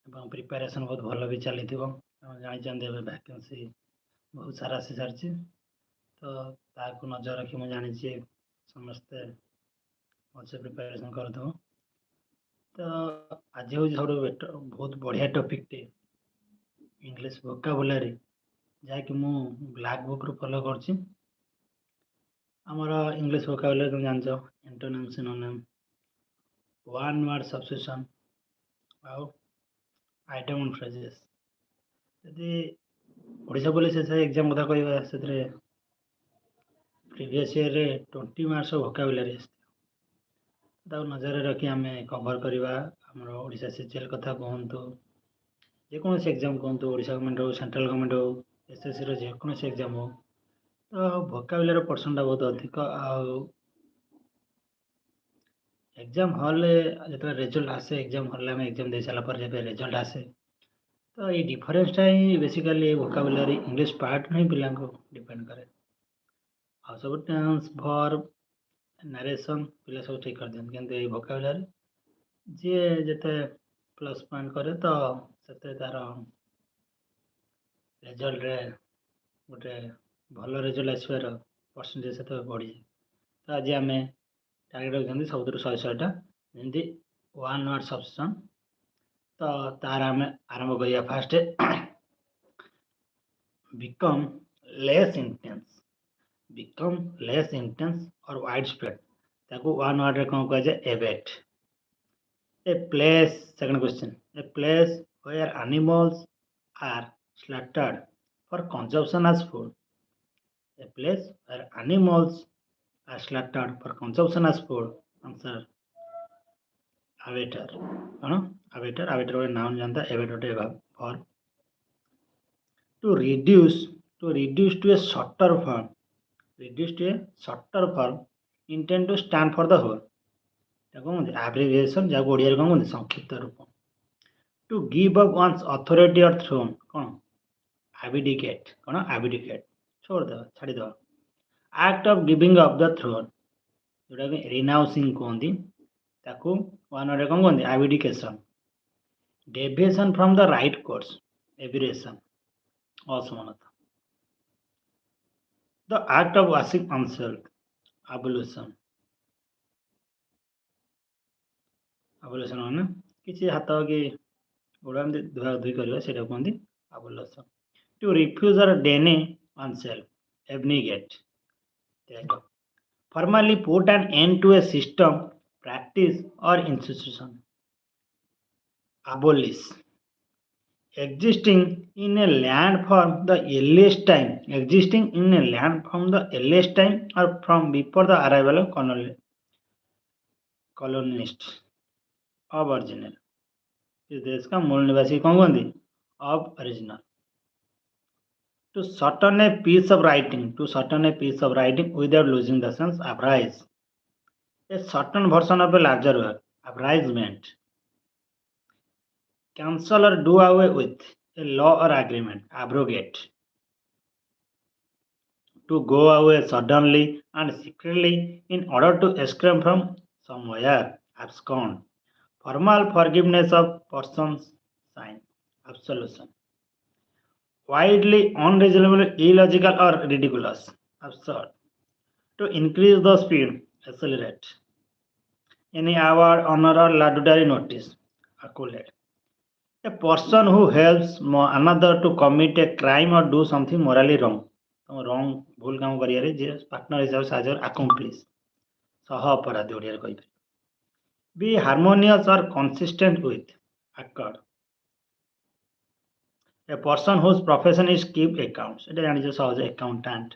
एवं प्रिपेरेसन बहुत भल भी चली जानते वैकेंसी बहुत सारा आसी सारी तो ताकू नजर रखी मुझे जानी समस्ते भलसे प्रिपेरेसन करदेव तो आज हूँ सब बहुत बढ़िया टॉपिक टे इंग्लिश वोकाबुलरी जहाँकि मु ब्लैक बुक रू फॉलो करछि हमर इंग्लिश वोकाबुलरी तुम जानछ antonym synonym one word substitution आउ आइटम एंड फ्रेजेस यदि ओडिशा पुलिस एग्जाम कथा कहबा से प्रीवियस ईयर रे 20 मार्क्स वोकाबुलरी नजर रखी आम कवर करवा आम ओडिशा सीजीएल कथा कहतु जेकोसी एग्जाम कहतु ओडिशा गवर्नमेंट हो सेंट्रल गवर्नमेंट हो एसएससी रो जेकोसी एग्जाम हो तो वोकाबुलरी पर्सन टा बहुत अधिक एग्जाम हॉल जो रिजल्ट आसे एग्जाम हॉल में एग्जाम दे सारा पर जब रिजल्ट आसे तो ये डिफरेंसटा ही बेसिकली वोकाबुलरी इंग्लिश पार्ट नहीं पिला डिपेंड करे आ सब टेंस वर्ब नरेशन पिला सब ठीक कर दियन किंतु ये वोकाबुलरी जे जते प्लस पॉइंट करे तो सेते तार रिजल्ट रे गोटे भल रिजल्ट आसबार परसेंटेज से बढ़ी तो आज आम टार्गेट रखते सब 100 जमी वन वर्ड सब्स्टिट्यूशन तो तार आम आरंभ करिया फास्ट बिकम लेस इंटेंस और वाइड स्प्रेड ताको वन वर्ड रे कौन कह abattoir a place second question a place where animals are slaughtered for consumption as food a place where animals are slaughtered for consumption as food answer abator abator one noun janta abator verb to reduce to a shorter form intend to stand for the whole abbreviation jago odia रे कोन संक्षिप्त रूप to give up one's authority or throne cone abdicate cone abdicate छोड़ दो छाड़ी दो act of giving up the throne जोटा कि renouncing कहंदी ताकू वन वर्ड कोन कहंदी abdication deviation from the right course aberration असमानता the act of washing oneself ablution माने किसी हाथ कि गोड़ धुआ धुई करवा सेटा कहंदी ablution to refuse or deny oneself abnegate formally put an end to a system practice or institution abolish existing in a land from the earliest time or from before the arrival of colonists aboriginal इस देश का मूल निवासी कौन कहंदी aboriginal to shorten a piece of writing without losing the sense abrase a shortened version of a larger work abrasement cancel or do away with a law or agreement abrogate to go away suddenly and secretly in order to escape from somewhere abscond formal forgiveness of persons sign absolution widely unreasonable illogical or ridiculous absurd to increase the speed accelerate any award honor or laudatory notice accolade a person who helps another to commit a crime or do something morally wrong भूल काम करियारे जे partner हिसाब से हाजर accomplice सह अपराधी ओडिया कहि be harmonious or consistent with accord a person whose profession is keep accounts এটা জানি যে সহজ accountant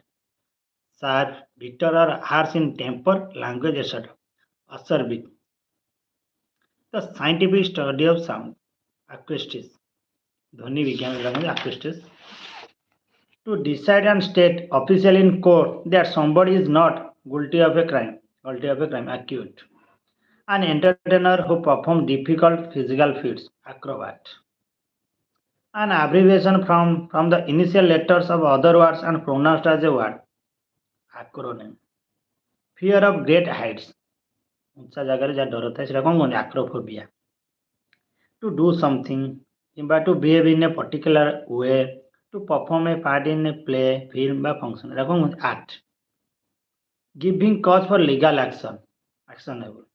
sharp bitter or harsh in temper language etc acerbic the scientific study of sound acoustics ध्वनि विज्ञान में acoustics to decide and state officially in court that somebody is not guilty of a crime accused an entertainer who performs difficult physical feats acrobat an abbreviation from the initial letters of other words and pronounced as a word acronym fear of great heights ऊंचा जगह जा डर था सेटा कोन कोन acrophobia to do something କିମ୍ବା to behave in a particular way, to perform a part in a play, film বা function ଏଟା କଣ କୁହନ୍ତି act. Giving cause for legal action, actionable.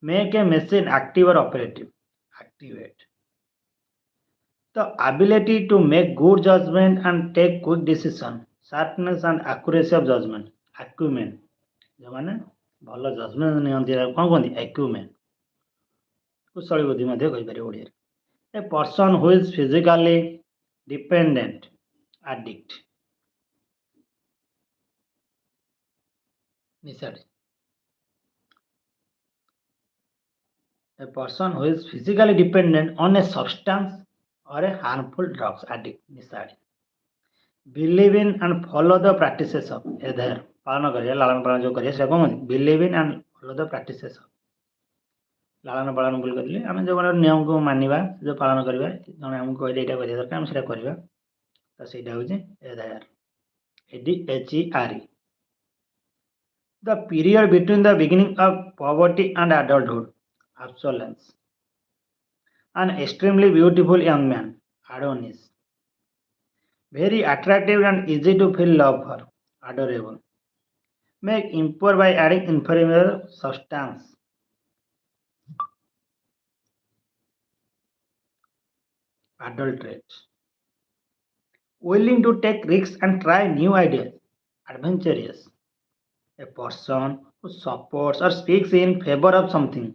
Make a machine active or operative, activate. The ability to make good judgment and take quick decision, sharpness and accuracy of judgment, acumen. ଯେଉଁମାନେ ଭଲ judgement ନିଅନ୍ତି କ'ଣ କୁହନ୍ତି acumen. କୁଶଳୀ ବୁଦ୍ଧି ମଧ୍ୟ କହିପାରିବ ଓଡ଼ିଆରେ. A person who is physically dependent, addict. ନିଶାରେ. A person who is physically dependent on a substance or a harmful drugs, addict, ନିଶାରେ. Believe in and follow the practices of, ଏଧାର ପାଳନ କରିବା ଲାଳନ ପାଳନ ଯେଉଁ କରିବା ସେଟା କ'ଣ କୁହନ୍ତି believe in and follow the practices of. ଲାଳନ ପାଳନ ବୋଲି କହିଲେ ଆମେ ଯେଉଁ ନିୟମକୁ ମାନିବା ଯେଉଁ ପାଳନ କରିବା ଜଣେ ଆମକୁ କହିଲେ ଏଇଟା କରିବା ଦରକାର ଆମେ ସେଇଟା କରିବା ତ ସେଇଟା ହେଉଛି ଏଧାର ADHERE. The period between the beginning of poverty and adulthood, absolence. An extremely beautiful young man, Adonis. Very attractive and easy to feel love for, adorable. Make impure by adding inferior substance, adulterate. Willing to take risks and try new ideas, adventurous. A person who supports or speaks in favor of something,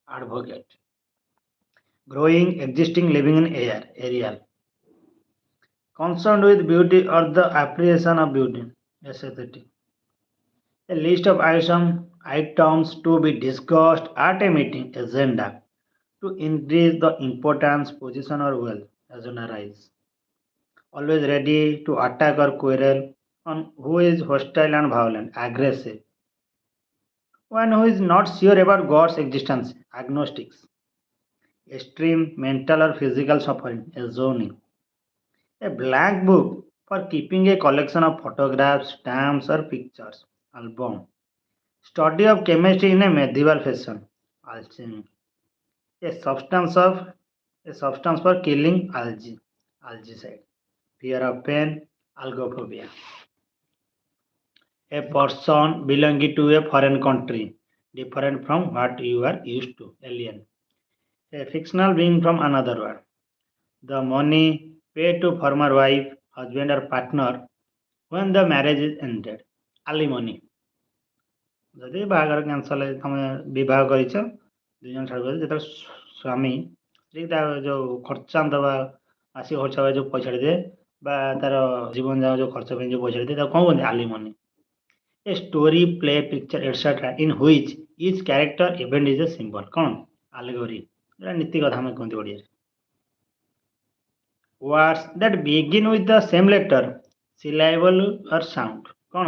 advocate. Growing, existing, living in air, aerial. Concerned with beauty or the appreciation of beauty, aesthetic. A list of items to be discussed at a meeting, agenda. To increase the importance, position or wealth, agenda rise. Always ready to attack or quarrel. On who is hostile and violent, aggressive. One who is not sure about God's existence, agnostics. Extreme mental or physical suffering, zoning. A blank book for keeping a collection of photographs, stamps or pictures, album. Study of chemistry in a medieval fashion, alchemy. A substance for killing algae, algicide. Fear of pain, algophobia. A person belonging to a foreign country, different from what you are used to, alien. A fictional being from another world. The money paid to former wife, husband or partner when the marriage is ended, alimony. ଯଦି ବାହାଘର cancel ତମେ ବିବାହ କରିଛ ଦୁଇ ଜଣ ଛାଡ଼ କରି ଯେତେବେଳେ ସ୍ୱାମୀ ସ୍ତ୍ରୀ ତା ଯେଉଁ ଖର୍ଚ୍ଚାନ୍ତ ବା ମାସିକ ଖର୍ଚ୍ଚ ପାଇଁ ଯେଉଁ ପଇସାଟା ଦିଏ ବା ତାର ଜୀବନ ଯାକ ଯେଉଁ ଖର୍ଚ୍ଚ ପାଇଁ ଯେଉଁ ପଇସାଟା ଦିଏ ତାକୁ କ'ଣ କୁହନ୍ତି alimony. A story, play, picture, etc. in which each character event is a symbol, କ'ଣ allegory, ଏଟା ନୀତି କଥା ଆମେ କୁହନ୍ତି ଓଡ଼ିଆରେ. Words that begin with the same letter, syllable or sound, କ'ଣ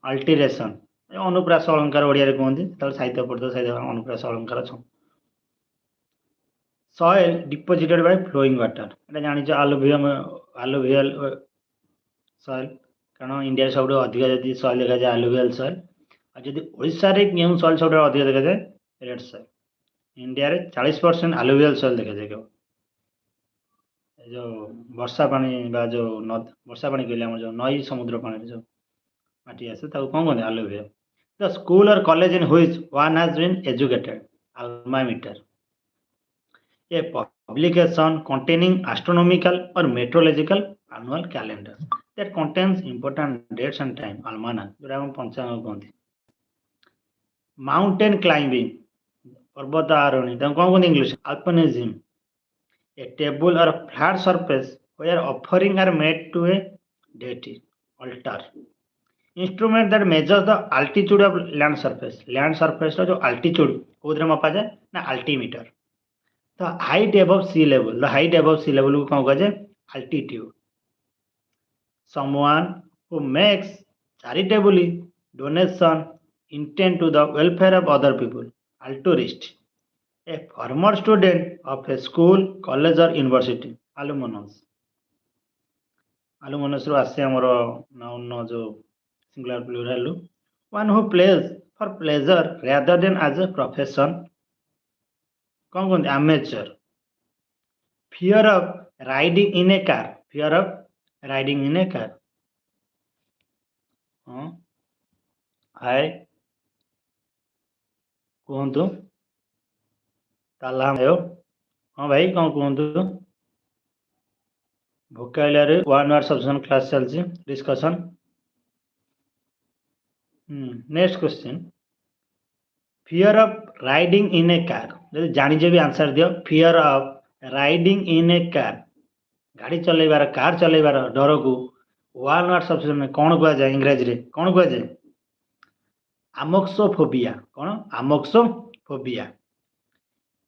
alteration, ଅନୁପ୍ରାସ ଅଳଙ୍କାର ଓଡ଼ିଆରେ କୁହନ୍ତି ଯେତେବେଳେ ସାହିତ୍ୟ ପଢ଼ିଥିବ ସାହିତ୍ୟ ଅନୁପ୍ରାସ ଅଳଙ୍କାର ଅଛି. Soil deposited by flowing water, ଏଟା ଜାଣିଛ alluvial soil, କାରଣ ଇଣ୍ଡିଆରେ ସବୁଠୁ ଅଧିକ ଯଦି ସଏଲ୍ ଦେଖାଯାଏ ଆଲୁଭିଆଲ ସଏଲ୍, ଆଉ ଯଦି ଓଡ଼ିଶାରେ କେଉଁ ସଏଲ୍ ସବୁଠୁ ଅଧିକ ଦେଖାଯାଏ ରେଡ୍ ସଏଲ୍. ଇଣ୍ଡିଆରେ 40% ଆଲୁଭିଆଲ ସଏଲ୍ ଦେଖାଯାଏ କେବଳ. ଏ ଯେଉଁ ବର୍ଷା ପାଣି ବା ଯେଉଁ ବର୍ଷା ପାଣି କହିଲେ ଆମର ଯେଉଁ ନଈ ସମୁଦ୍ର ପାଣିରେ ଯେଉଁ ମାଟି ଆସେ ତାକୁ କ'ଣ କୁହନ୍ତି ଆଲୁଭିଆଲ. The school or college in which one has been educated, alma mater. A publication containing astronomical or meteorological annual calendar that contains important dates and time, almanac, ଯୋଉଟା ଆମେ ପଞ୍ଚାଙ୍ଗ କୁହନ୍ତି. Mountain climbing, ପର୍ବତ ଆରୋହଣୀ, ତାଙ୍କୁ କ'ଣ କୁହନ୍ତି English alpinism. A table or flat surface where offering are made to a deity, altar. Instrument that measures the altitude of land surface, land surface ର ଯୋଉ altitude କୋଉଥିରେ ମପାଯାଏ ନା altimeter. The height above sea level, the height above sea level କୁ କ'ଣ କୁହାଯାଏ altitude. Someone who makes charitably donation intent to the welfare of other people, altruist. A former student of a school, college or university, alumnus. Alumnus ରୁ ଆସେ ଆମର noun ଯୋଉ singular plural. One who plays for pleasure rather than as a profession, କ'ଣ କୁହନ୍ତି amateur. fear of riding in a car. Fear of riding in a car. ହଁ ହାଏ କୁହନ୍ତୁ ତାଲା ହେଉ ହଁ ଭାଇ କ'ଣ କୁହନ୍ତୁ vocabulary one word substitution class ଚାଲିଛି discussion next question fear of riding in a car ଯଦି ଜାଣିଛ ବି ଆନ୍ସର ଦିଅ fear of riding in a car ଗାଡ଼ି ଚଲେଇବାର କାର୍ ଚଲେଇବାର ଡରକୁ ୱାନ୍ ୱାର୍ଡ ସବସେସନ୍ କ'ଣ କୁହାଯାଏ ଇଂରାଜୀରେ କ'ଣ କୁହାଯାଏ ଆମୋକ୍ସୋଫୋବିଆ କ'ଣ ଆମୋକ୍ସୋଫୋବିଆ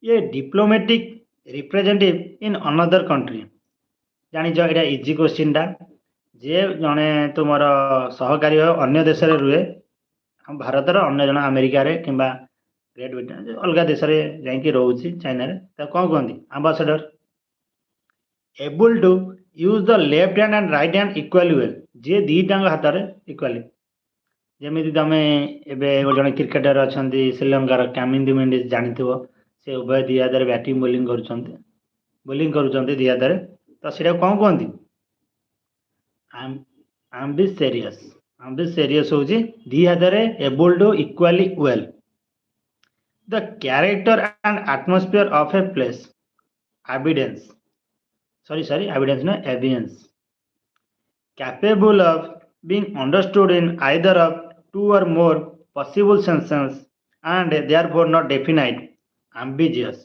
ये diplomatic representative in another country जानिछ एटा इजी क्वेश्चन टा जे जने तुमर सहकारी अन्य देश रे रुहे हम भारत रो अन्य जन अमेरिका रे किंबा ग्रेट ब्रिटेन अलग देश रे जाई रोची चाइना रे त कोन कोंदी ambassador able to use the left hand and right hand equally well जे दी टांग हाथ रे इक्वली जेमिति तमे एबे जने क्रिकेटर अछंती श्रीलंका रो कामिंदी मेंडिस जानिथिबो से उभय दी हाथ रे बैटिंग बोलिंग करूछंती दी हाथ रे तो सेटा कोन कोंदी ambitious होची दी हाथ रे able to equally well the character and atmosphere of a place evidence ना evidence capable of being understood in either of two or more possible senses and therefore not definite ambiguous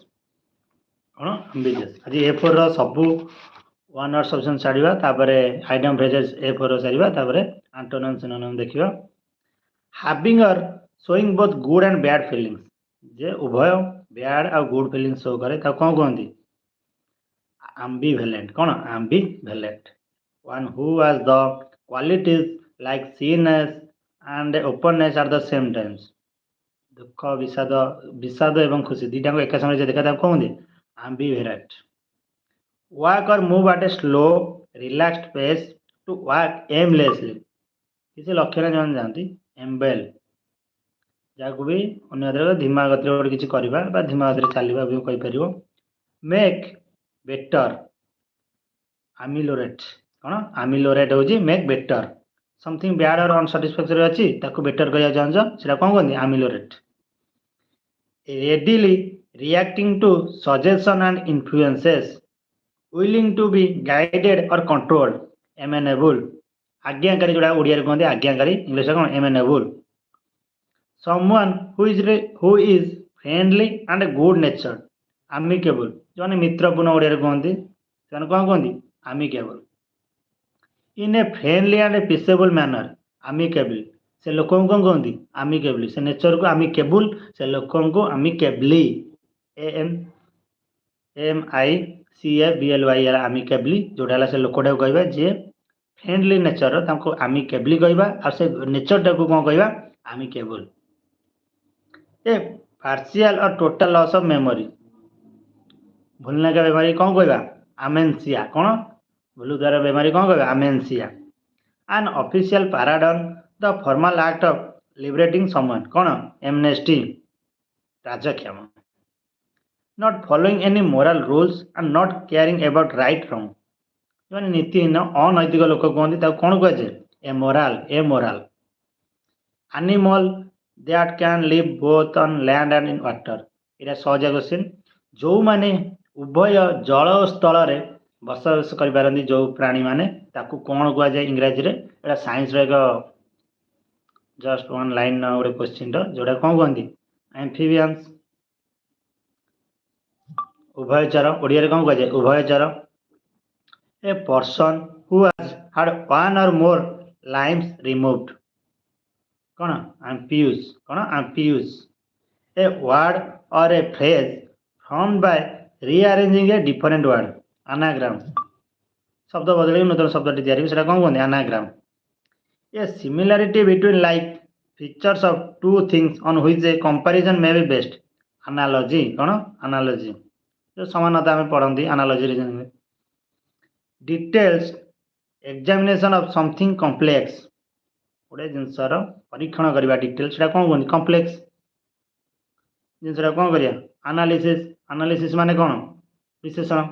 कौन ambiguous आज A4 रो सबु one word substance छाड़िबा तापरे item phrases A4 रो छाड़िबा तापरे antonym synonym देखिबा having or showing both good and bad feelings जे उभय बैड और गुड फीलिंग्स शो करे ता कोन कहंती ambivalent कौन ambivalent one who has the qualities like shyness and openness at the same times दुख विषाद एवं खुशी दीटा को एक समय देखा था कौन ambivalent walk or move at a slow relaxed pace to walk aimlessly किसी लक्ष्य रे जन जानती एम्बेल जाको भी अन्य धीमा गति रे किछि करबा बा धीमा गति रे चलबा भी कहि परिबो मेक बेटर ameliorate कौन ameliorate होची मेक बेटर समथिंग बैड और अनसैटिस्फैक्टरी अछि ताको बेटर करिया जानछ सेटा कोन कहंदी ameliorate readily reacting to suggestion and influences willing to be guided or controlled amenable आज्ञाकारी जोड़ा ओडिया रे कहंदी आज्ञाकारी इंग्लिश रे कोन amenable someone who is friendly and good natured amicable जोने मित्रपूर्ण ओडिया रे कहंदी सेन कोन कहंदी amicable in a friendly and a peaceable manner amicably से लोक को कहंदी amicably से नेचर को amicable से लोक को amicably amicably amicably जोडाला से लोकटा कहबा जे फ्रेंडली नेचर ताको amicably कहबा आ से नेचर टा को कोन कहबा amicable ए पार्शियल और टोटल लॉस ऑफ मेमोरी भूलने का बीमारी कौन कहबा अमेंसिया कौन भूलु द्वारा बीमारी कौन कहबा amnesia an official pardon the formal act of liberating someone कौन एमनेस्टी राजक्षमा not following any moral rules and not caring about right wrong जो नीतिहीन अनैतिक लोक कहते ताको कौन कहुए amoral animal that can live both on land and in water इटा सहज क्वेश्चन जो माने उभय जल और स्थल रे बसवास करि पारंदी जो प्राणी माने ताकू कोन कुआ जाय इंग्रजी रे एटा साइंस रे एक जस्ट वन लाइन ओडे क्वेश्चन रो जोडा कोन कहंदी एम्फिबियंस उभयचर ओडिया रे कोन कुआ जाय उभयचर a person who has had one or more limbs removed कोन amputee a word or a phrase formed by rearranging a different word anagram शब्द बदले नूतन शब्द तैयारी सेटा कोन कहंदी anagram a similarity between like features of two things on which a comparison may be based analogy cone analogy जो समानता में पढ़ंदी analogy रे details examination of something complex ओडे जिंसर परीक्षण करबा डिटेल सेटा कोन कहंदी complex जिंसरा कोन करिया एनालिसिस माने कोन विश्लेषण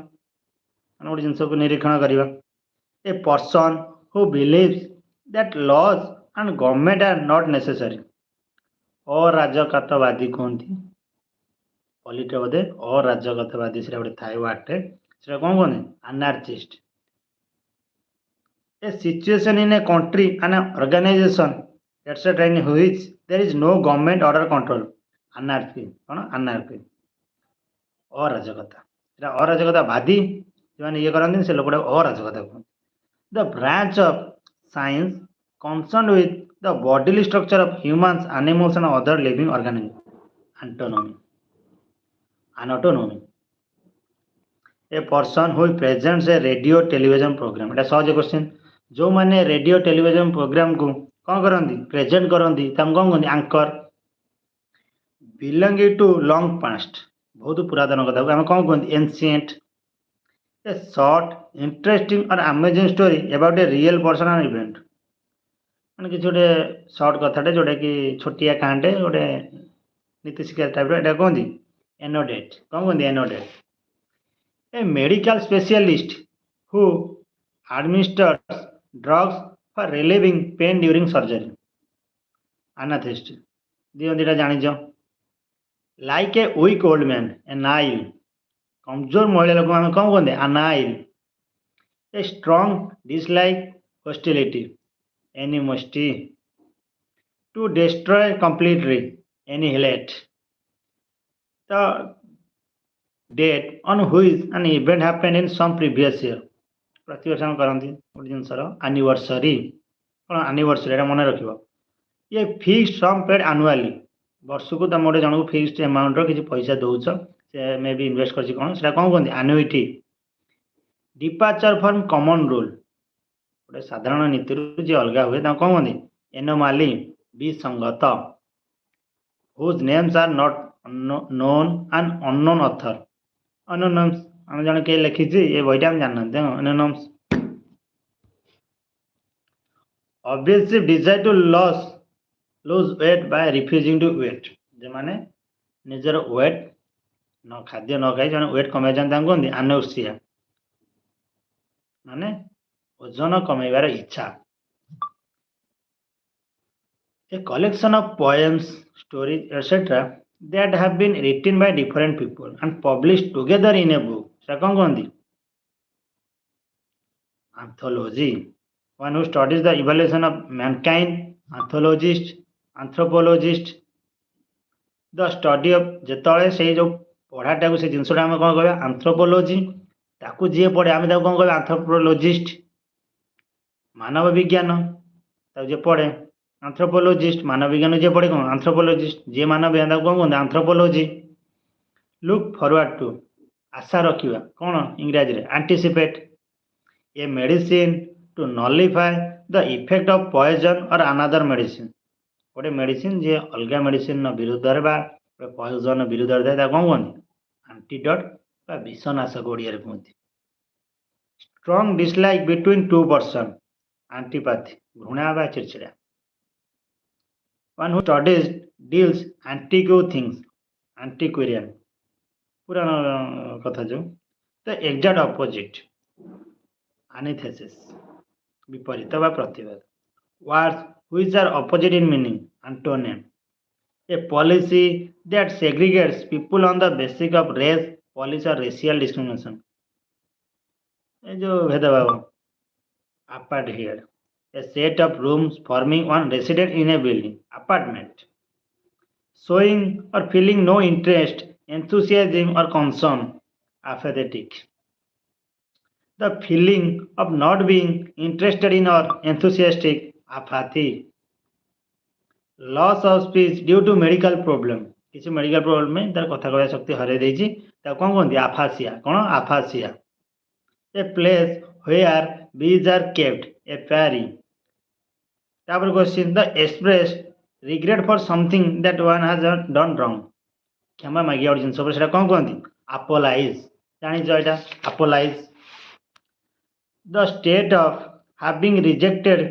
ମାନେ ଗୋଟେ ଜିନିଷକୁ ନିରୀକ୍ଷଣ କରିବା। A person who believes that laws and government are not necessary. ଅରାଜକତାବାଦୀ କୁହନ୍ତି। ପଲିଟିରେ ବୋଧେ ଅରାଜକତାବାଦୀ ସେଟା ଗୋଟେ ଥାଏ ୱାର୍ଡଟେ, ସେଟା କ'ଣ କୁହନ୍ତି? ଆନାର୍ଚିଷ୍ଟ। A situation in a country and an organization etc. in which there is no government order control. Anarchy. କ'ଣ? Anarchy. ଅରାଜକତା। ସେଟା ଅରାଜକତାବାଦୀ ଯେଉଁମାନେ ଇଏ କରନ୍ତି ସେ ଲୋକଟା ଅରାଜକତା କୁହନ୍ତି। The branch of science concerned with the bodily structure of humans, animals and other living organisms. Antonymy. Anatomy. A person who presents a radio television program. এটা ସହଜ क्वेश्चन। ଯେଉଁମାନେ ରେଡ଼ିଓ ଟେଲିଭିଜନ ପ୍ରୋଗ୍ରାମକୁ କ'ଣ କରନ୍ତି? ପ୍ରେଜେଣ୍ଟ କରନ୍ତି, ତାଙ୍କୁ କ'ଣ କୁହନ୍ତି? Anchor. Belonging to long past, ବହୁତ ପୁରାତନ କଥାକୁ ଆମେ କ'ଣ କୁହନ୍ତି? Ancient. A short interesting or amazing story about a real person and event, ମାନେ କିଛି ଗୋଟେ ସର୍ଟ କଥାଟେ ଯେଉଁଟାକି ଛୋଟିଆ କାହାଣୀଟେ, ଗୋଟେ ନୀତି ଶିକ୍ଷା ଟାଇପ୍ର, ଏଇଟା କୁହନ୍ତି ଏନୋଡେଟ୍। କ'ଣ କୁହନ୍ତି? ଏନୋଡେଟ୍। A medical specialist who administers drugs for relieving pain during surgery. Anesthetist. ଦିଅନ୍ତି ଏଇଟା ଜାଣିଛ। Like a weak old man, a nile. କମଜୋର ମହିଳା ଲୋକଙ୍କୁ ଆମେ କ'ଣ କୁହନ୍ତି? ଆନାଇଲ୍। A strong dislike, hostility, animosity. To destroy completely, annihilate. The date on which an event happened in some previous year. ପ୍ରତିବର୍ଷ ଆମେ କରନ୍ତି ଗୋଟେ ଜିନିଷର ଆନିଭର୍ସରୀ। କ'ଣ ଆନିଭର୍ସରୀ? ଏଇଟା ମନେ ରଖିବ। ଇଏ ଫିକ୍ସଡ ସମ୍ ପେଡ୍ ଆନୁଆଲି, ବର୍ଷକୁ ତୁମେ ଗୋଟେ ଜଣକୁ ଫିକ୍ସଡ ଆମାଉଣ୍ଟର କିଛି ପଇସା ଦେଉଛ, ସେ ମେ ବି ଇନଭେଷ୍ଟ କରିଛି କ'ଣ, ସେଟା କ'ଣ କୁହନ୍ତି? Anecdote. Departure from common rule, ଗୋଟେ ସାଧାରଣ ନୀତିରୁ ଯିଏ ଅଲଗା ହୁଏ ତାଙ୍କୁ କ'ଣ କୁହନ୍ତି? ଏନୋମାଲି, ବିସଙ୍ଗତ। Whose names are not known and unknown author. Anonymous, ଆମେ ଜଣେ କିଏ ଲେଖିଛି ଏ ବହିଟା ଆମେ ଜାଣିନାହାନ୍ତି, anonymous. Obsessive desire to lose weight by refusing to weight, ଯେଉଁମାନେ ନିଜର ୱେଟ୍ ଖାଦ୍ୟ ନ ଖାଇ ଜଣେ ୱେଟ୍ କମାଇଛନ୍ତି ତାଙ୍କୁ କୁହନ୍ତି ଆନୋକ୍ସିଆ, ମାନେ ଓଜନ କମାଇବାର ଇଚ୍ଛା। A collection of poems, stories, etc. that have been written by different people and published together in a book. ସେଟା କ'ଣ କୁହନ୍ତି? Anthology. One who studies the evolution of mankind, anthologist, anthropologist. The study of, ଯେତେବେଳେ ସେଇ ଯେଉଁ ପଢ଼ାଟାକୁ ସେ ଜିନିଷଟା ଆମେ କ'ଣ କହିବା? ଆନ୍ଥ୍ରୋପୋଲୋଜି। ତାକୁ ଯିଏ ପଢ଼େ ଆମେ ତାକୁ କ'ଣ କହିବା? ଆନ୍ଥ୍ରୋପୋଲୋଜିଷ୍ଟ। ମାନବ ବିଜ୍ଞାନ ତାକୁ ଯିଏ ପଢ଼େ ଆନ୍ଥ୍ରୋପୋଲୋଜିଷ୍ଟ, ମାନବ ବିଜ୍ଞାନ ଯିଏ ପଢ଼େ କ'ଣ? ଆନ୍ଥ୍ରୋପୋଲୋଜିଷ୍ଟ। ଯିଏ ମାନବ ବିଜ୍ଞାନ ତାକୁ କ'ଣ କୁହନ୍ତି? ଆନ୍ଥ୍ରୋପୋଲୋଜି। ଲୁକ୍ ଫରୱାର୍ଡ ଟୁ, ଆଶା ରଖିବା, କ'ଣ ଇଂରାଜୀରେ? Anticipate. A medicine to nullify the effect of poison or another medicine, ଗୋଟେ ମେଡ଼ିସିନ୍ ଯିଏ ଅଲଗା ମେଡ଼ିସିନ୍ର ବିରୁଦ୍ଧରେ ବା ପଏଜନ୍ ବିରୁଦ୍ଧରେ ଥାଏ ତାକୁ କ'ଣ କୁହନ୍ତି? ଆଣ୍ଟିଡଟ୍ ବା ବିଷନାଶକ ଓଡ଼ିଆରେ କୁହନ୍ତି। Strong dislike between two person, antipathy, ଘୃଣା ବା ଚିଡ଼ଚିଡ଼ା। One who studies deals antique things, antiquarian, ପୁରାଣ କଥା ଯେଉଁ। The exact opposite, antithesis, ବିପରୀତ ବା ପ୍ରତିବାଦ। Words which are opposite in meaning, antonym. A policy that segregates people on the basis of race, policy or racial discrimination, ଏ ଯେଉଁ ଭେଦଭାବ, apartheid. A set of rooms forming one resident in a building, apartment. Showing or feeling no interest, enthusiasm or concern, apathetic. The feeling of not being interested in or enthusiastic, apathy. Loss of speech due to medical problem, କିଛି medical problem ପାଇଁ ତାର କଥା କହିବା ଶକ୍ତି ହରାଇ ଦେଇଛି, ତାକୁ କ'ଣ କୁହନ୍ତି? ଆଫାସିଆ। କ'ଣ? Aphasia. A place where bees are kept, apiary. ତାପରେ question, the express regret for something that one has done wrong, କ୍ଷମା ମାଗିବା ଗୋଟେ ଜିନିଷ ଉପରେ, ସେଟା କ'ଣ କୁହନ୍ତି? ଆପୋଲାଇଜ୍। ଜାଣିଛ ଏଇଟା? Apologise. The state of having rejected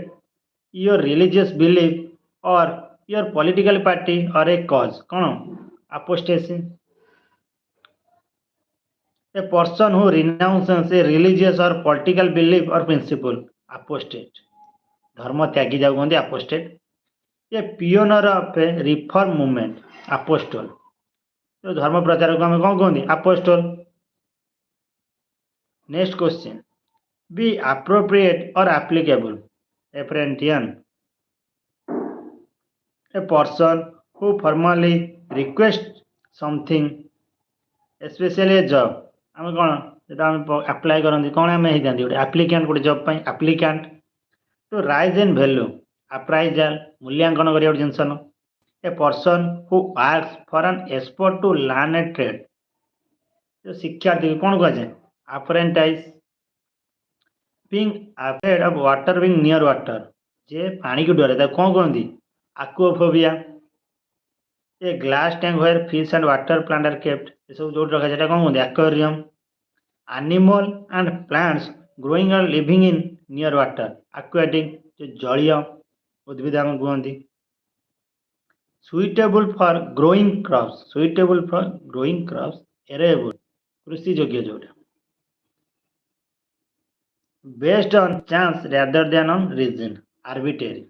your religious belief or your political party or a cause, କ'ଣ? Apostasy. A person who renounces a religious or political belief or principle, apostate. ଧର୍ମ ତ୍ୟାଗୀ ଯାକୁ କୁହନ୍ତି apostate. A pioneer of a reform movement, apostle. ତ ଧର୍ମ ପ୍ରଚାରକୁ ଆମେ କ'ଣ କୁହନ୍ତି? Apostle. Next question. Be appropriate or applicable. Apprentian. A person who formally requests something, especially a job. ଆମେ କ'ଣ ଯେଟା ଆମେ ଆପ୍ଲାଏ କରନ୍ତି କ'ଣ ଆମେ ହେଇଥାନ୍ତି ଗୋଟେ ଆପ୍ଲିକାଣ୍ଟ ଗୋଟେ ଜବ୍ ପାଇଁ applicant to raise in value appraisal ମୂଲ୍ୟାଙ୍କନ କରିବା ଗୋଟେ ଜିନିଷ ନୁହଁ a person who ask for an expert to learn a trade ଶିକ୍ଷାର୍ଥୀକୁ କ'ଣ କୁହାଯାଏ apprentice being afraid of water being near water ଯେ ପାଣିକୁ ଡରେ ତାକୁ କ'ଣ କୁହନ୍ତି aquaphobia a glass tank where fish and water plant are kept ଏସବୁ ଯେଉଁଠି ରଖା ସେଟା କ'ଣ କୁହନ୍ତି aquarium animal and plants growing or living in near water aquatic ଜଳୀୟ ଉଦ୍ଭିଦ ଆମେ କୁହନ୍ତି suitable for growing crops arable କୃଷି ଯୋଗ୍ୟ ଯୋଉଟା based on chance rather than on reason arbitrary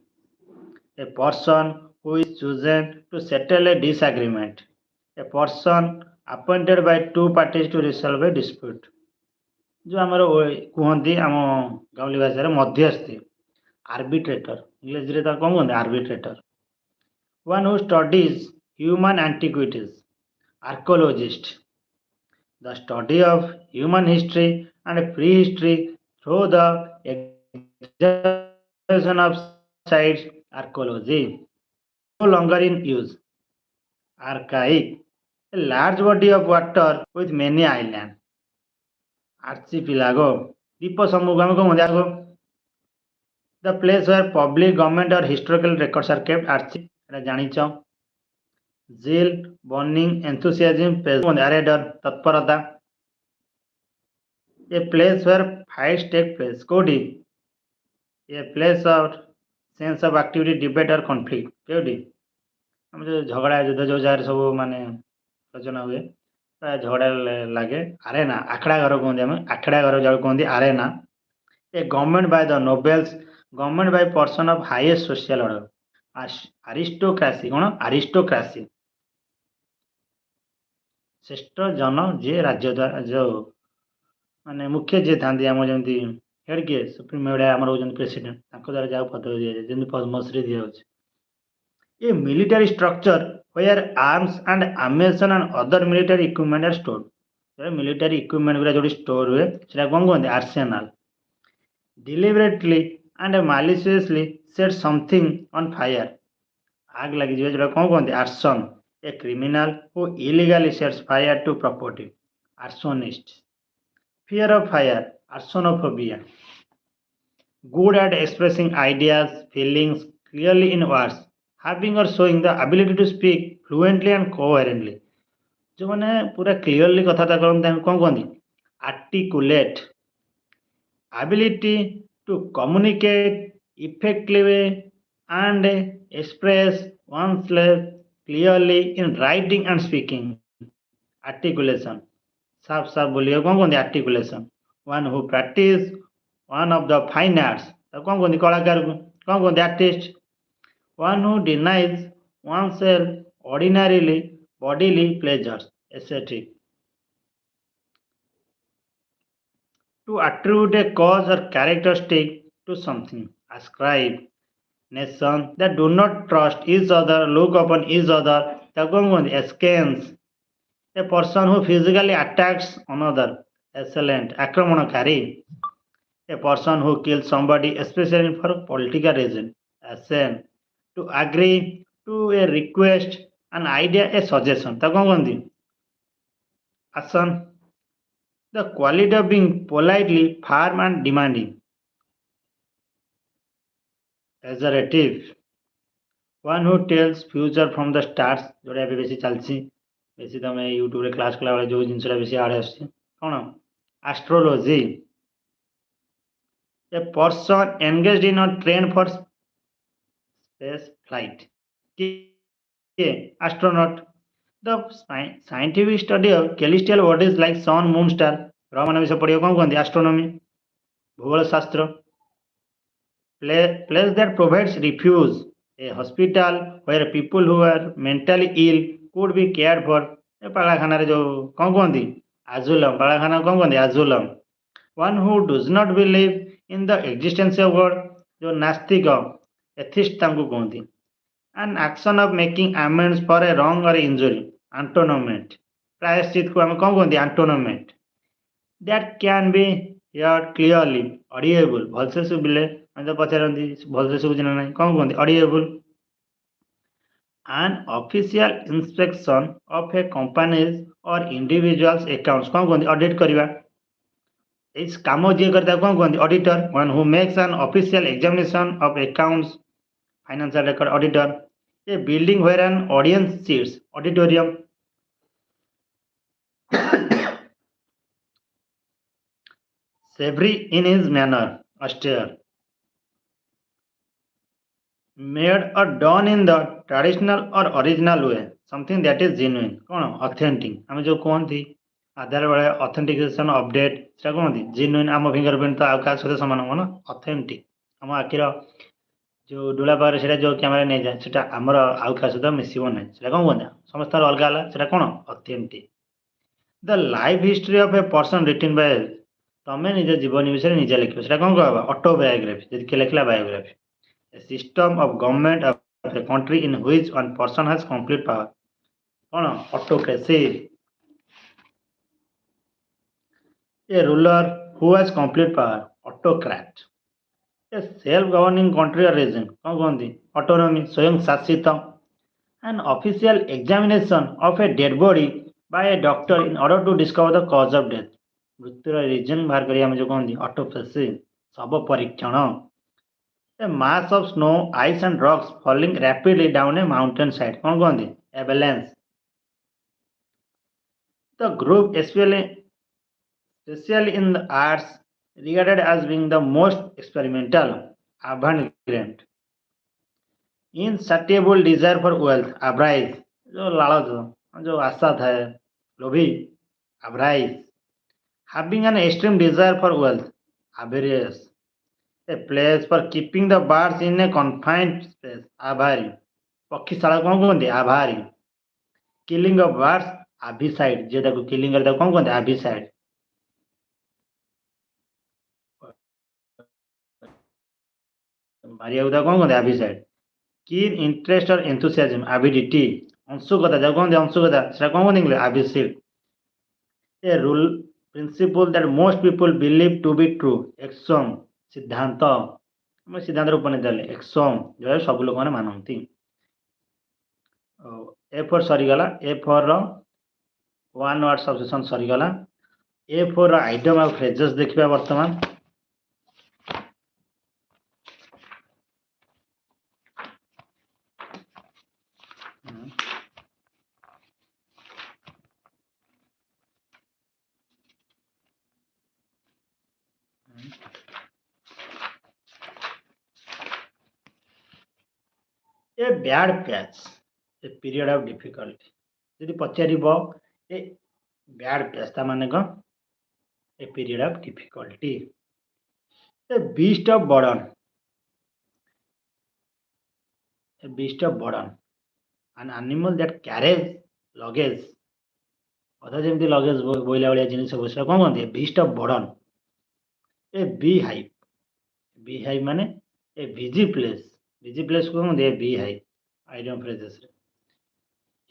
a person who is chosen to settle a disagreement a person appointed by two parties to resolve a dispute जो आमर कहते आम गाँवली भाषा मध्यस्थी arbitrator English रे कौन कहते arbitrator one who studies human antiquities archaeologist the study of human history and pre history through the exploration of sites archaeology no longer in use archaic a large body of water with many islands archipelago द्वीप समूह आम कौन जाको the place where public government और historical records are kept archive एटा जानिछ zeal burning enthusiasm ardour तत्परता a place where fights take place कोडी a place of sense of activity debate और कॉन्फ्लिक्ट कोडी हम जो झगड़ा युद्ध जो जगह सब माने रचना हुए झगड़ा लगे आरेना आखड़ा घर कहते हैं आखड़ा घर जो कहते arena a government by the nobles government by person of highest social order aristocracy कौन आरिस्टोक्रासी श्रेष्ठ जन जी राज्य द्वारा जो माने मुख्य जी था आम जमी हेड किए सुप्रीम हेड आम प्रेसिडेंट द्वारा जहाँ पदवी दिया जाए जमी पद्मश्री दि जाए a military structure where arms and ammunition and other military equipment are stored. Military equipment गुरा जोड़ी store हुए सेटा कौन कहते arsenal. Deliberately and maliciously set something on fire. आग लगी जो जोड़ा कौन कहते arson. A criminal who illegally sets fire to property. Arsonist. Fear of fire. Arsonophobia. Good at expressing ideas, feelings clearly in words. Having or showing the ability to speak fluently and coherently जो मैंने पूरा clearly कथबार्ता करते कौन कहते articulate ability to communicate effectively and express oneself clearly in writing and speaking articulation साफ साफ बोलिए कौन कहते articulation one who practice one of the fine arts कौन कहते कलाकार को कौन कहते artist one who denies oneself ordinarily bodily pleasures, etc. To attribute a cause or characteristic to something, ascribe nations that do not trust each other, look upon each other, askance, a person who physically attacks another, assailant, akramanakari, a person who kills somebody especially for political reason, assent, to agree to a request an idea a suggestion ता कौन कहती action the quality of being politely firm and demanding assertive one who tells future from the stars जोड़ा अभी बेसी चलसी बेसी तो मैं YouTube रे क्लास कला वाले जो जिनसरा बेसी आड़े आसी कौन astrology a person engaged in a train for space flight astronaut the scientific study of celestial bodies like sun moon star ग्रह मान विषय पढ़ियो कौन कहते एस्ट्रोनॉमी भूगोल शास्त्र place that provides refuge a hospital where people who are mentally ill could be cared for ए पालाखाना जो कौन कहते आजुलम पालाखाना कौन कहते आजुलम one who does not believe in the existence of God जो नास्तिक एथिस्ट तांको कहते an action of making amends for a wrong or injury antonement प्रायश्चित को हम कौन कहते antonement that can be heard clearly audible भलसे सुबिले हम तो पचारती भलसे सुबुची ना नहीं कौन कहते audible an official inspection of a company's or individual's accounts कौन कहते ऑडिट करवा इस काम जे करता कौन कहते auditor one who makes an official examination of accounts financial record auditor a building where an audience sits auditorium savory in his manner austere made or done in the traditional or original way something that is genuine कौन authentic हम जो कहती आधार वाले authentication update से कहती genuine आम fingerprint तो आउ सहित सामान हम ना ऑथेंटिक आम आखिर जो डोला पावर से जो कैमेरा नहीं जाए सेटा आमर आउ क्या सहित मिसब ना से कौन कहते समस्त अलग अलग से कौन authentic the life history of a person written by तमें निज जीवन विषय निजे लिख से कौन कह ऑटोबायोग्राफी जी लिखला biography a system of government of a country in which one person has complete power कौन autocracy a ruler who has complete power autocrat a self governing country or region कौन कहती autonomy स्वयं शासित an official examination of a dead body by a doctor in order to discover the cause of death मृत्युर reason बाहर करिया जो कहती autopsy शव परीक्षण a mass of snow, ice and rocks falling rapidly down a mountain side. कौन कहते avalanche. The group especially in the arts regarded as being the most experimental, avant-garde. Insatiable desire for wealth, avarice. जो लालच जो आशा था लोभी avarice. Having an extreme desire for wealth, avarice. A place for keeping the birds in a confined space आभारी पक्षीशाला कौन कहते आभारी किलिंग ऑफ बर्ड्स आभिसाइड जे ताको किलिंग करता कौन कहते आभिसाइड मारिया उदा कौन कहते आभिसाइड कीन इंटरेस्ट और एंथुसियाज्म आविडिटी अंशुकता जो कहते अंशुकता सेटा कौन कहते इंग्लिश आभिशील a rule principle that most people believe to be true axiom सिद्धांत सिद्धांत उपनीत एक्सम जो सब लोक मैंने मानती ए फोर सरीगला ए फोर वन वर्ड सबसेशन सरीगला ए फोर आइटम और फ्रेजेस देखा बर्तमान a bad patch a period of difficulty यदि पचार ए बैड पैच ता माने कौन a period of difficulty a beast of burden an animal that carries luggage अधा जमी लगेज बोला भाया जिन कौन कहते beast of burden a beehive माने ए बिजी प्लेस को कहते beehive idiom phrases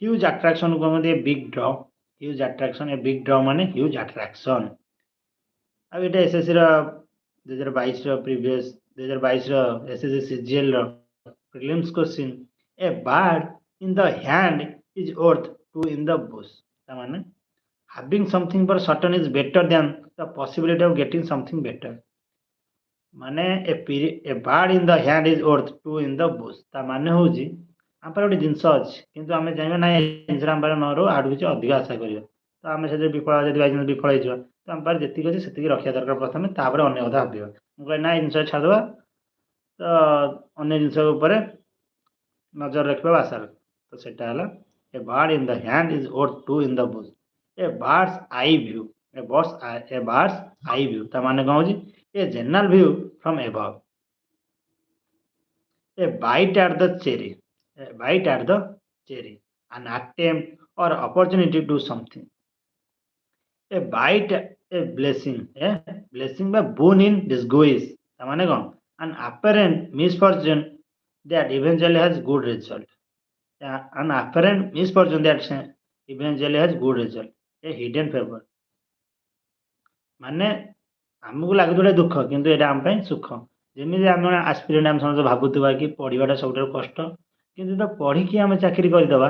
huge attraction को कहते big draw huge attraction a big draw माने ह्यूज अट्रैक्शन अब ये SSC 2022 previous 2022 SSC CGL prelims question a bird in the hand is worth two in the bush माने having something for certain is better than the possibility of getting something better माने a bird in the hand is worth two in the bush ता माने होजी आम पर गोटे जिनस अच्छी किंतु आम चाहिए ना जिन आम नरु आठ किसी अधिक आशा करियो तो आम से विफल जब बाई विफल हो तो आम पास जी अच्छे से रखा दरकार प्रथम तापर अन्य कथा भाव मुझे ना जिन छाड़वा तो अन्य जिन नजर रखा आशा तो सेटा A bird in the hand is worth two in the bush. A bird's eye view. A bird's eye view. ତା ମାନେ କଣ ହଉଛି? A general view from above. A bite at the cherry. A bite at the cherry. An attempt or opportunity to do something. A bite, a blessing. A blessing by boon in disguise. ତା ମାନେ କଣ? An apparent misfortune that eventually has good result. An apparent misfortune that eventually has good result. A hidden favor. ମାନେ ଆମକୁ ଲାଗୁଥିବା ଦୁଃଖ କିନ୍ତୁ ଏଇଟା ଆମ ପାଇଁ ସୁଖ। ଯେମିତି ଆମେ ଜଣେ ଆସ୍ପିରେଣ୍ଟ ଆମେ ସମସ୍ତେ ଭାବୁଥିବା କି ପଢ଼ିବାଟା ସବୁଠାରୁ କଷ୍ଟ, କିନ୍ତୁ ତ ପଢ଼ିକି ଆମେ ଚାକିରି କରିଦେବା,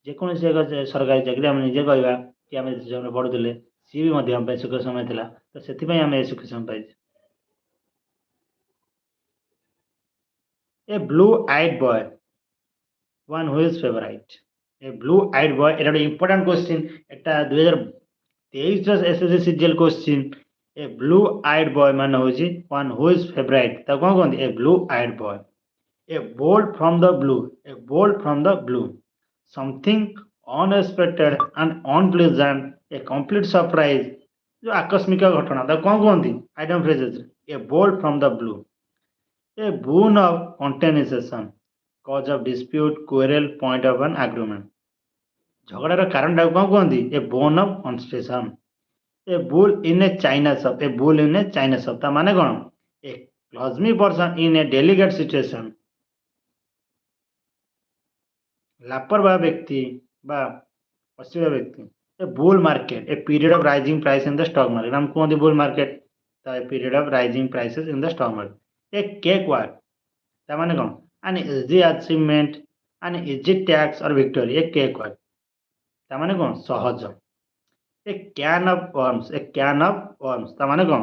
ଯେକୌଣସି ଏକ ସରକାରୀ ଚାକିରି ଆମେ ନିଜେ କହିବା କି ଆମେ ଯେତେ ସମୟରେ ପଢ଼ୁଥିଲେ ସିଏ ବି ମଧ୍ୟ ଆମ ପାଇଁ ସୁଖ ସମୟ ଥିଲା। ତ ସେଥିପାଇଁ ଆମେ ଏ ସୁଖ ସମୟ ପାଇଛୁ। A blue eyed boy, one who is favorite. A blue eyed boy, এটা একটা ইম্পর্টেন্ট কোশ্চিন, এটা 2023 SSC CGL question. A blue eyed boy মানে হচ্ছে ওয়ান হু ইজ ফেভরাইট, তাକୁ କ'ଣ କୁହନ୍ତି? A blue eyed boy. A bolt from the blue, a bolt from the blue, something unexpected and unpleasant, a complete surprise, ଯେଉଁ ଆକସ୍ମିକ ଘଟଣା ତାକୁ କ'ଣ କୁହନ୍ତି? Idiom phrases. A bolt from the blue. A boon of contention, cause of dispute, quarrel, point of an agreement. ଝଗଡ଼ାର କାରଣଟାକୁ କ'ଣ କୁହନ୍ତି? ଏ von of କନଷ୍ଟେସନ୍। ଏ ବୁଲ୍ in a China ସପ୍, ଏ ବୁଲ୍ ଇନ୍ ଏ ଚାଇନା ସପ୍, ତା ମାନେ କ'ଣ? A clumsy person in a delicate situation, ଲାପରବାହ ବ୍ୟକ୍ତି ବା ଅଶୀଳ ବ୍ୟକ୍ତି। A bull market, a period of rising price in the stock market, ଆମେ କୁହନ୍ତି ବୁଲ୍ ମାର୍କେଟ, ତ a period of rising prices in the stock market. A cakewalk, ତା ମାନେ କ'ଣ? An easy achievement, an easy ଟ୍ୟାକ୍ସ or victory, a cakewalk, ତା ମାନେ କ'ଣ? ସହଜ। A can of worms, a can of ୱାର୍ମସ୍, ତା ମାନେ କ'ଣ?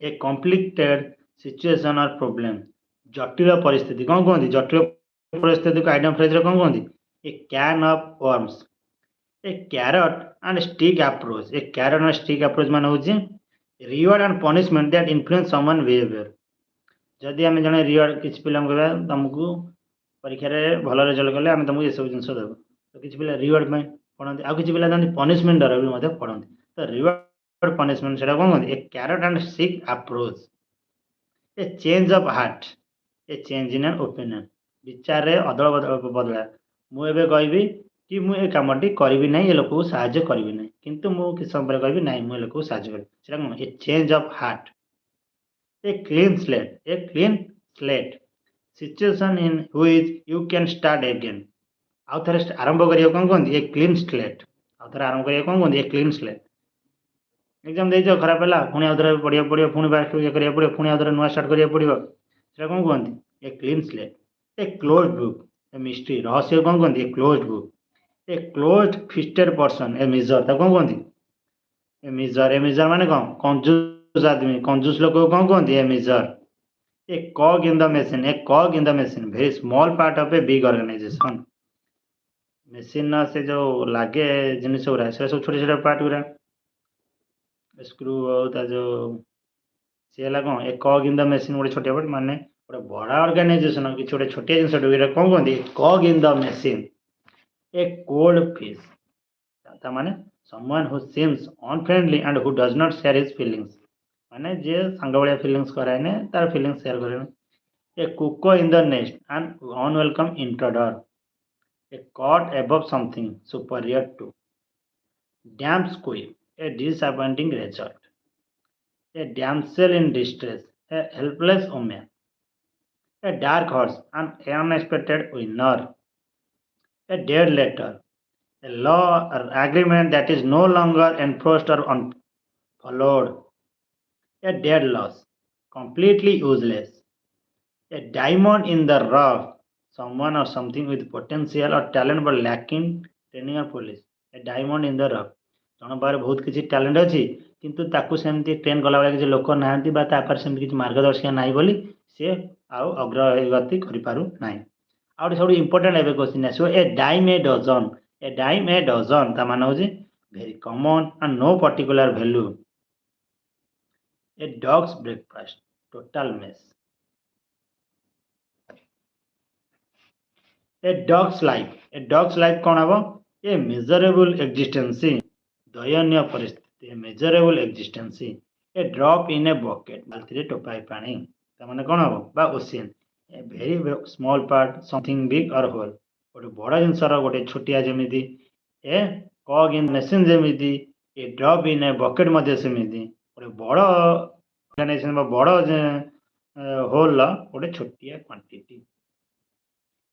ଏ କମ୍ପ୍ଲିକେଟେଡ୍ ସିଚୁଏସନ୍ ଅର୍ ପ୍ରୋବ୍ଲେମ୍, ଜଟିଳ ପରିସ୍ଥିତି। କ'ଣ କୁହନ୍ତି? ଜଟିଳ ପରିସ୍ଥିତିକୁ ଆଇଟମ୍ ଫ୍ରେଜ୍ରେ କ'ଣ କୁହନ୍ତି? A can of worms. A carrot and stick approach, a carrot and stick approach ମାନେ ହେଉଛି reward and punishment that influence someone behaviour. ଯଦି ଆମେ ଜଣେ ରିୱାର୍ଡ, କିଛି ପିଲାଙ୍କୁ କହିବା ତୁମକୁ ପରୀକ୍ଷାରେ ଭଲ ରେଜଲ୍ଟ କଲେ ଆମେ ତୁମକୁ ଏସବୁ ଜିନିଷ ଦେବୁ, ତ କିଛି ପିଲା ରିୱାର୍ଡ ପାଇଁ ପଢ଼ନ୍ତି, ଆଉ କିଛି ପିଲା ତାନ୍ତି ପନିଶମେଣ୍ଟ ଦ୍ୱାରା ବି ମଧ୍ୟ ପଢ଼ନ୍ତି। ତ ରିୱାର୍ଡ ପନିଶମେଣ୍ଟ ସେଇଟା କ'ଣ କୁହନ୍ତି? A carrot and stick approach. A change of heart, a change in an opinion, ବିଚାରରେ ଅଦଳ ବଦଳା। ମୁଁ ଏବେ କହିବି କି ମୁଁ ଏ କାମଟି କରିବି ନାହିଁ, ଏ ଲୋକକୁ ସାହାଯ୍ୟ କରିବି ନାହିଁ, କିନ୍ତୁ ମୁଁ କିଛି ସମୟ ପରେ କହିବି ନାହିଁ ମୁଁ ଏ ଲୋକକୁ ସାହାଯ୍ୟ କରିବି। ସେଇଟା କ'ଣ? A change of heart. A clean slate, a clean slate, situation in which you can start again, ଆଉ ଥରେ ଆରମ୍ଭ କରିବାକୁ କ'ଣ କୁହନ୍ତି? ଏ କ୍ଲିନ୍ ସ୍ଲେଟ୍, ଆଉ ଥରେ ଆରମ୍ଭ କରିବାକୁ କ'ଣ କୁହନ୍ତି? ଏ କ୍ଲିନ୍ ସ୍ଲେଟ୍। ଏକ୍ଜାମ୍ ଦେଇଛ, ଖରାପ ହେଲା, ପୁଣି ଆଉ ଥରେ ପଢ଼ିବାକୁ ପଡ଼ିବ, ପୁଣି ବାଷ୍ଟ ଇଏ କରିବାକୁ ପଡ଼ିବ, ପୁଣି ଆଉ ଥରେ ନୂଆ ଷ୍ଟାର୍ଟ କରିବାକୁ ପଡ଼ିବ, ସେଇଟା କ'ଣ କୁହନ୍ତି? ଏ କ୍ଲିନ୍ ସ୍ଲେଟ୍। ଏ କ୍ଲୋଜ୍ ବୁକ୍, ଏ ମିଷ୍ଟ୍ରି, ରହସ୍ୟ କ'ଣ କୁହନ୍ତି? ଏ କ୍ଲୋଜ୍ ବୁକ୍। ଏ କ୍ଲୋଜ୍ ଫିଷ୍ଟେଡ୍ ପର୍ସନ୍, ଏ ମିଜର, ତାକୁ କ'ଣ କୁହନ୍ତି? ଏ ମିଜର। ଏ ମିଜର ମାନେ କ'ଣ? କଞ୍ଜୁସ୍ ଆଦମୀ, କଞ୍ଜୁସ୍ ଲୋକକୁ କ'ଣ କୁହନ୍ତି? ଏ ମିଜର। A cog in the machine, a cog in the machine, very small part of a big organization. Machine ସେ ଯେଉଁ ଲାଗେ ଜିନିଷ ଗୁଡ଼ା, ସେଟା ସବୁ ଛୋଟ ଛୋଟ ପାର୍ଟ ଗୁଡ଼ା, ସ୍କ୍ରୁ ହଉ, ତା ଯେଉଁ ସିଏ ହେଲା କ'ଣ? ଏ କଗ୍ ଇନ୍ ଦ ମେସିନ୍, ଗୋଟେ ଛୋଟିଆ ପାର୍ଟ, ମାନେ ଗୋଟେ ବଡ଼ ଅର୍ଗାନାଇଜେସନ୍ କିଛି ଗୋଟେ ଛୋଟିଆ ଜିନିଷଟେ, ଏଇଟା କ'ଣ କୁହନ୍ତି? Cog in the machine. A cold fish, ତା ମାନେ someone who seems unfriendly and who does not share his feelings, ମାନେ ଯିଏ ସାଙ୍ଗ ଭଳିଆ ଫିଲିଙ୍ଗସ୍ କରାଏନି, ତାର ଫିଲିଙ୍ଗସ୍ ସେୟାର କରେନି। A cuckoo in the nest, an unwelcome intruder, a caught above something superior to, damp squib, a disappointing result, a damsel in distress, a helpless woman, a dark horse, an unexpected winner, a dead letter, a law or agreement that is no longer enforced or followed, a dead loss, completely useless, a diamond in the rough, someone or something with potential or talent but lacking training or polish. A diamond in the rough, ଜଣ ପାଖରେ ବହୁତ କିଛି talent ଅଛି କିନ୍ତୁ ତାକୁ ସେମିତି train କଲାବେଳେ କିଛି ଲୋକ ନାହାନ୍ତି ବା ତା ପାଖରେ ସେମିତି କିଛି ମାର୍ଗଦର୍ଶିକା ନାହିଁ ବୋଲି ସିଏ ଆଉ ଅଗ୍ରଗତି କରିପାରୁ ନାହିଁ। ଆଉ ଗୋଟେ ସବୁଠୁ ଇମ୍ପୋର୍ଟାଣ୍ଟ ଏବେ କ୍ୱେଶ୍ଚିନ୍ ଆସିବ, ଏ ଡାଇମ୍ ଏ ଡଜନ୍। ଏ ଡାଇମ୍ ଏ ଡଜନ୍, ତା ମାନେ ହେଉଛି very common and no particular value. A dogs breakfast, total mess. A dog's life. A dog's life कौन हबो? A miserable existence. दयनीय परिस्थिति. A miserable existence. A drop in a bucket. बाल्टीरे टोपाए पानी. तामाने कौन हबो? बा ocean. A very small part, something big or whole. गोटे बड़ जिनसर गोटे छोटिया जेमिति. A cog in machine जेमिति. A drop in a bucket मध्ये सेमिति. गोटे बड़ organization बा बड़ होल गोटे छोटिया क्वांटिटी.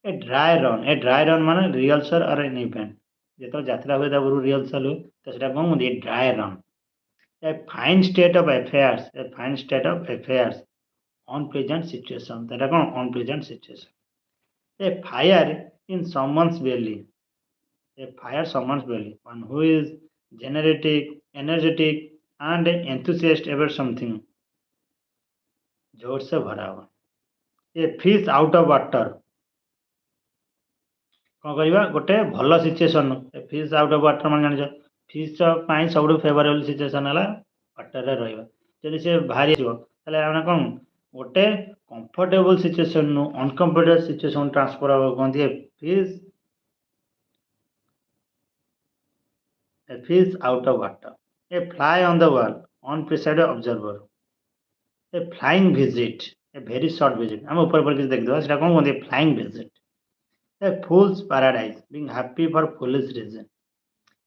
A dry run माने rehearsal or an event. ଯେତେବେଳେ ଯାତ୍ରା ହୁଏ ତା ପୂର୍ବରୁ rehearsal ହୁଏ ତ ସେଟା କଣ କୁହନ୍ତି? A dry run. A fine state of affairs. A fine state of affairs. Unpleasant situation. ସେଟା କଣ? Unpleasant situation. A fire in someone's belly. A fire someone's belly. One who is energetic and enthusiastic about something. जोर से भरा हुआ. A fish out of water. कौन करवा गोटे भल situation fish out of water मान जान फिश सब फेवरेबल सिचुएसन है वाटर रे रहा जदि से बाहरी आसो कौन गोटे कंफर्टेबल सिचुएसन नु अनकंफर्टेबल सिचुएसन ट्रांसफर हो कहते fish out of water a fly on the wall unprecedented observer a flying visit a very short visit हम ऊपर किसी देखिए से कौन कहते flying visit A fool's paradise, being happy for foolish reason.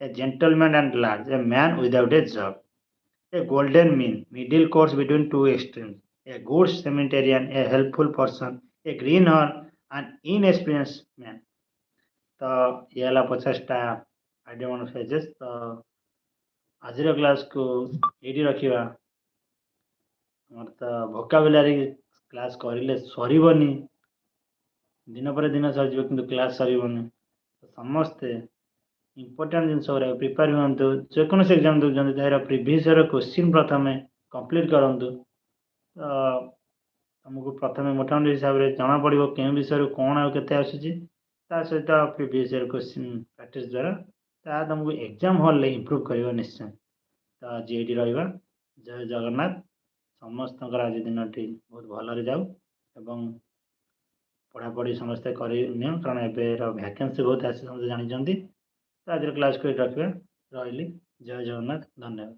A gentleman and large, a man without a job. A golden mean, middle course between two extremes. A good cemeterian, a helpful person. A greenhorn, an inexperienced man. तो ये वाला 50टा idea मान phases तो आज class को ये रखा मोर तो भोकाबुलारी क्लास करें सरबनी दिन पर दिन सर कि क्लास सरबनी समस्ते इंपोर्टेंट जिन प्रिपेयर हूँ जेकोसी एग्जाम दूसरी तार प्रिवियस ईयर क्वेश्चन प्रथम कंप्लीट करूँ तो तुमको प्रथम मोटामोटी हिसाब से जना पड़ो के विषय कौन आते सहित प्रिवियस ईयर क्वेश्चन प्रैक्टिस द्वारा तुमको एग्जाम हॉल इम्प्रूव कर निश्चय तो आज ये रहा जय जगन्नाथ समस्त आज दिन बहुत भलरे जाऊ एवं पढ़ापढ़ी समस्ते कर कारण एवं वैकेंसी बहुत आसी समझे जानते तो आज क्लास को रखा रही जय जगन्नाथ धन्यवाद।